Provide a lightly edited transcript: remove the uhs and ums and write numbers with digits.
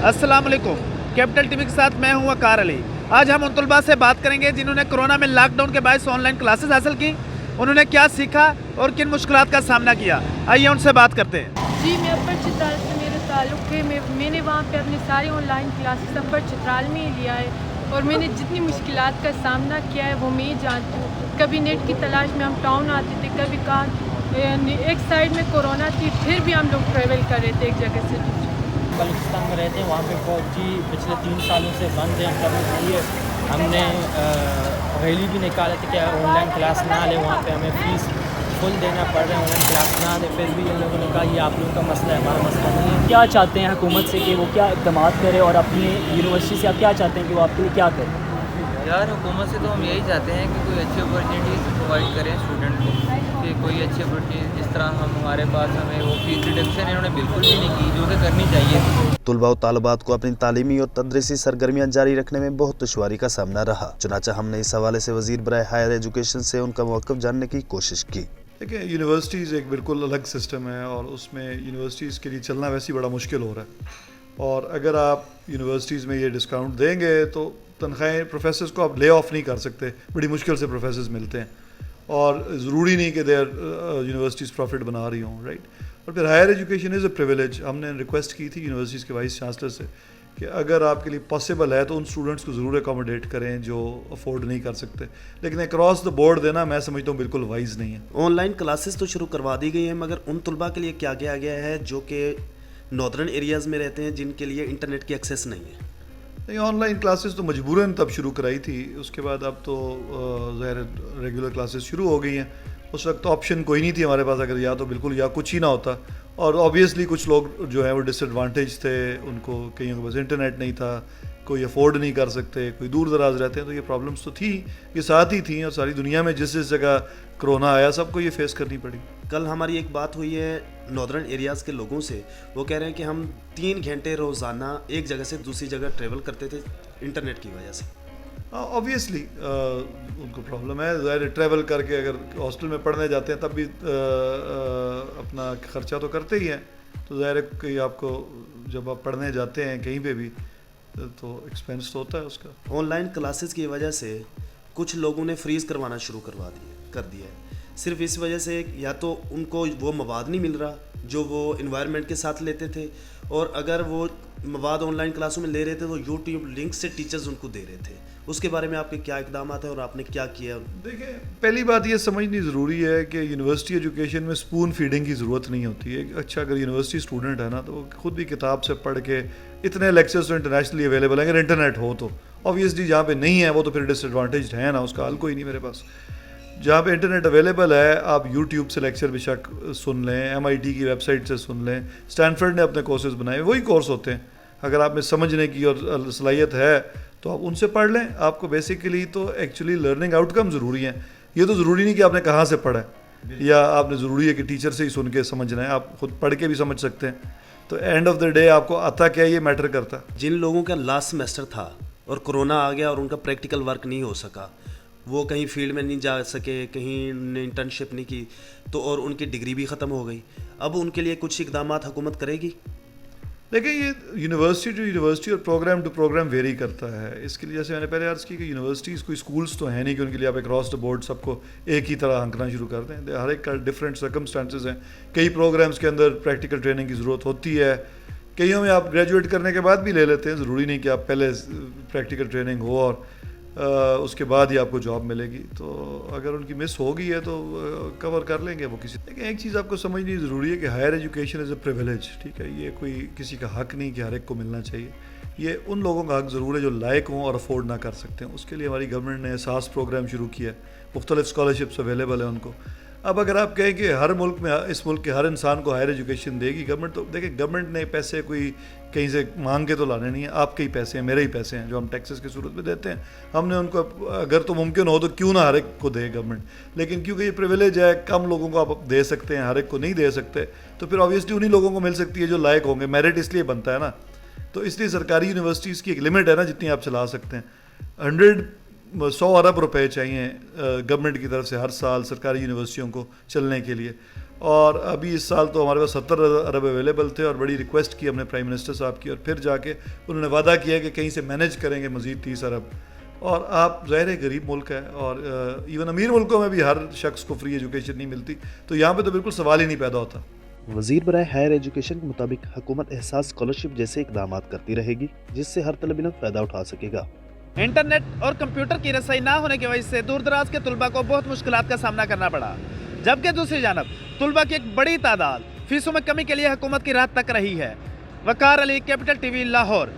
अस्सलाम वालेकुम। Capital TV के साथ मैं हूं वकार अली। आज हम उन तलबा से बात करेंगे जिन्होंने कोरोना में लॉकडाउन के बायस ऑनलाइन क्लासेस हासिल की, उन्होंने क्या सीखा और किन मुश्किलात का सामना किया। आइए उनसे बात करते हैं। जी, मैं अपर चित्राल से मेरे ताल्लुक़ है। मैंने वहाँ पे अपनी सारी ऑनलाइन क्लासेस अपर चित्राल में ही लिया है और मैंने जितनी मुश्किलात का सामना किया है वो मैं ही जानती हूँ। कभी नेट की तलाश में हम टाउन आते थे, कभी कहाँ एक साइड में कोरोना थी, फिर भी हम लोग ट्रैवल कर रहे थे एक जगह से दूसरी। बलूचिस्तान में रहते हैं, वहाँ पे 4G पिछले 3 सालों से बंद है इंटरनेट के लिए। हमने रैली भी निकाले थे कि ऑनलाइन क्लास ना ले, वहाँ पे हमें फ़ीस फुल देना पड़ रहा है, ऑनलाइन क्लास ना दे। फिर भी इन लोगों ने कहा ये आप लोगों का मसला है, हमारा मसला नहीं है। क्या चाहते हैं हुकूमत से कि वो क्या इक़दाम करे और अपनी यूनिवर्सिटी से आप क्या चाहते हैं कि वो आपके लिए क्या करे? यार हुकूमत से तो हम यही चाहते हैं कि कोई अच्छी अपॉर्चुनिटीज़ प्रोवाइड करें स्टूडेंट को, कि कोई अच्छी अपॉर्चुनिटी जिस तरह हमारे पास हमें वो फीस रिडक्शन इन्होंने बिल्कुल भी नहीं की जो कि करनी चाहिए थी। तुलबा और तालिबात को अपनी तालीमी और तदरीसी सरगर्मियाँ जारी रखने में बहुत दुश्वारी का सामना रहा। चुनांचे हमने इस हवाले से वज़ीर बराए हायर एजुकेशन से उनका मौक़िफ़ जानने की कोशिश की। देखिए, यूनिवर्सिटीज़ एक बिल्कुल अलग सिस्टम है और उसमें यूनिवर्सिटीज़ के लिए चलना वैसे ही बड़ा मुश्किल हो रहा है। और अगर आप यूनिवर्सिटीज़ में ये डिस्काउंट देंगे तो तनख्वाहें प्रोफेसर्स को आप ले ऑफ नहीं कर सकते, बड़ी मुश्किल से प्रोफेसर्स मिलते हैं और ज़रूरी नहीं कि देर यूनिवर्सिटीज़ प्रॉफिट बना रही हों, राइट। और फिर higher education is a privilege. हमने रिक्वेस्ट की थी यूनिवर्सिटीज़ के वाइस चांसलर से कि अगर आपके लिए पॉसिबल है तो उन स्टूडेंट्स को ज़रूर अकोमोडेट करें जो अफोर्ड नहीं कर सकते, लेकिन अक्रॉस द बोर्ड देना मैं समझता हूँ बिल्कुल वाइज नहीं है। ऑनलाइन क्लासेस तो शुरू करवा दी गई हैं, मगर उन तलबा के लिए क्या किया गया है जो कि नॉर्दर्न एरियाज़ में रहते हैं, जिनके लिए इंटरनेट की एक्सेस नहीं है? नहीं, ऑनलाइन क्लासेस तो मजबूरन तब शुरू कराई थी, उसके बाद अब तो ज़ाहिर रेगुलर क्लासेस शुरू हो गई हैं। उस वक्त ऑप्शन कोई नहीं थी हमारे पास, अगर या तो बिल्कुल या कुछ ही ना होता। और ऑब्वियसली कुछ लोग जो हैं वो डिसएडवांटेज थे, उनको कईयों के पास इंटरनेट नहीं था, कोई अफोर्ड नहीं कर सकते, कोई दूर दराज रहते हैं, तो ये प्रॉब्लम्स तो थी, ये साथ ही थी। और सारी दुनिया में जिस जिस जगह कोरोना आया सबको ये फेस करनी पड़ी। कल हमारी एक बात हुई है नॉर्दर्न एरियाज़ के लोगों से, वो कह रहे हैं कि हम 3 घंटे रोज़ाना एक जगह से दूसरी जगह ट्रेवल करते थे इंटरनेट की वजह से। ऑब्वियसली उनको प्रॉब्लम है, ज़ाहिर ट्रैवल करके अगर हॉस्टल में पढ़ने जाते हैं तब भी अपना ख़र्चा तो करते ही हैं, तो ज़ाहिर है कि आपको जब आप पढ़ने जाते हैं कहीं पे भी तो एक्सपेंस तो होता है उसका। ऑनलाइन क्लासेस की वजह से कुछ लोगों ने फ्रीज़ करवाना शुरू कर दिया है, सिर्फ इस वजह से या तो उनको वो मवाद नहीं मिल रहा जो वो इन्वायरमेंट के साथ लेते थे, और अगर वो मवाद ऑनलाइन क्लासों में ले रहे थे तो यूट्यूब लिंक से टीचर्स उनको दे रहे थे। उसके बारे में आपके क्या इक़दाम हैं और आपने क्या किया? देखिए, पहली बात ये समझनी ज़रूरी है कि यूनिवर्सिटी एजुकेशन में स्पून फीडिंग की ज़रूरत नहीं होती है। अच्छा, अगर यूनिवर्सिटी स्टूडेंट है ना तो वो खुद भी किताब से पढ़ के, इतने लेक्चर्स तो इंटरनेशनली अवेलेबल हैं, अगर इंटरनेट हो तो। ऑब्वियसली जहाँ पे नहीं है वो तो फिर डिसएडवांटेज है ना, उसका हल कोई नहीं मेरे पास। जहाँ पे इंटरनेट अवेलेबल है आप यूट्यूब से लेक्चर बेशक सुन लें, MIT की वेबसाइट से सुन लें, स्टैनफोर्ड ने अपने कोर्सेज बनाए, वही कोर्स होते हैं। अगर आप में समझने की और सलाहियत है तो आप उनसे पढ़ लें। आपको बेसिकली तो एक्चुअली लर्निंग आउटकम ज़रूरी हैं। ये तो ज़रूरी नहीं कि आपने कहाँ से पढ़ा है या आपने ज़रूरी है कि टीचर से ही सुन के समझना है, आप खुद पढ़ के भी समझ सकते हैं। तो एंड ऑफ द डे आपको आता क्या ये मैटर करता। जिन लोगों का लास्ट सेमेस्टर था और कोरोना आ गया और उनका प्रैक्टिकल वर्क नहीं हो सका, वो कहीं फील्ड में नहीं जा सके, कहीं उन्होंने इंटर्नशिप नहीं की, तो और उनकी डिग्री भी ख़त्म हो गई, अब उनके लिए कुछ इक़दाम हुकूमत करेगी? देखिए, ये यूनिवर्सिटी टू यूनिवर्सिटी और प्रोग्राम टू प्रोग्राम वेरी करता है। इसके लिए जैसे मैंने पहले अर्ज़ की कि यूनिवर्सिटीज़ कोई स्कूल्स तो हैं नहीं कि उनके लिए आप अक्रॉस द बोर्ड सबको एक ही तरह हंकना शुरू कर दें। हर एक का डिफरेंट सर्कमस्टांसेस हैं। कई प्रोग्राम्स के अंदर प्रैक्टिकल ट्रेनिंग की ज़रूरत होती है, कईयों में आप ग्रेजुएट करने के बाद भी ले लेते हैं। ज़रूरी नहीं कि आप पहले प्रैक्टिकल ट्रेनिंग हो और उसके बाद ही आपको जॉब मिलेगी। तो अगर उनकी मिस हो गई है तो कवर कर लेंगे वो किसी। लेकिन एक चीज़ आपको समझनी ज़रूरी है कि higher education is a privilege, ठीक है। ये कोई किसी का हक नहीं कि हर एक को मिलना चाहिए। ये उन लोगों का हक ज़रूर है जो लायक हों और अफोर्ड ना कर सकते हैं। उसके लिए हमारी गवर्नमेंट ने एहसास प्रोग्राम शुरू किया है, मुख्तलिफ स्कॉलरशिप्स अवेलेबल हैं उनको। अब अगर आप कहें कि हर मुल्क में, इस मुल्क के हर इंसान को हायर एजुकेशन देगी गवर्नमेंट, तो देखिए गवर्नमेंट ने पैसे कोई कहीं से मांग के तो लाने नहीं है। आपके ही पैसे हैं, मेरे ही पैसे हैं जो हम टैक्सेस की सूरत में देते हैं। हमने उनको, अगर तो मुमकिन हो तो क्यों ना हर एक को दे गवर्नमेंट, लेकिन क्योंकि ये प्रिविलेज है, कम लोगों को आप दे सकते हैं, हर एक को नहीं दे सकते, तो फिर ऑब्वियसली उन्हीं लोगों को मिल सकती है जो लायक होंगे। मेरिट इसलिए बनता है ना। तो इसलिए सरकारी यूनिवर्सिटीज़ की एक लिमिट है ना जितनी आप चला सकते हैं। 100 100 अरब रुपए चाहिए गवर्नमेंट की तरफ से हर साल सरकारी यूनिवर्सिटियों को चलने के लिए, और अभी इस साल तो हमारे पास 70 अरब अवेलेबल थे, और बड़ी रिक्वेस्ट की हमने प्राइम मिनिस्टर साहब की, और फिर जाके उन्होंने वादा किया कि कहीं से मैनेज करेंगे मज़ीद 30 अरब। और आप ज़ाहिर है गरीब मुल्क है, और इवन अमीर मुल्कों में भी हर शख्स को फ्री एजुकेशन नहीं मिलती, तो यहाँ पे तो बिल्कुल सवाल ही नहीं पैदा होता। वज़ीर बराए हायर एजुकेशन के मुताबिक हुकूमत एहसास स्कॉलरशिप जैसे इकदाम करती रहेगी जिससे हर तलबी लोग फ़ायदा उठा सकेगा। इंटरनेट और कंप्यूटर की रसाई ना होने की वजह से दूर दराज के तुलबा को बहुत मुश्किलात का सामना करना पड़ा, जबकि दूसरी जानब तुलबा की एक बड़ी तादाद फीसों में कमी के लिए हुकूमत की राह तक रही है। वकार अली, कैपिटल टीवी, लाहौर।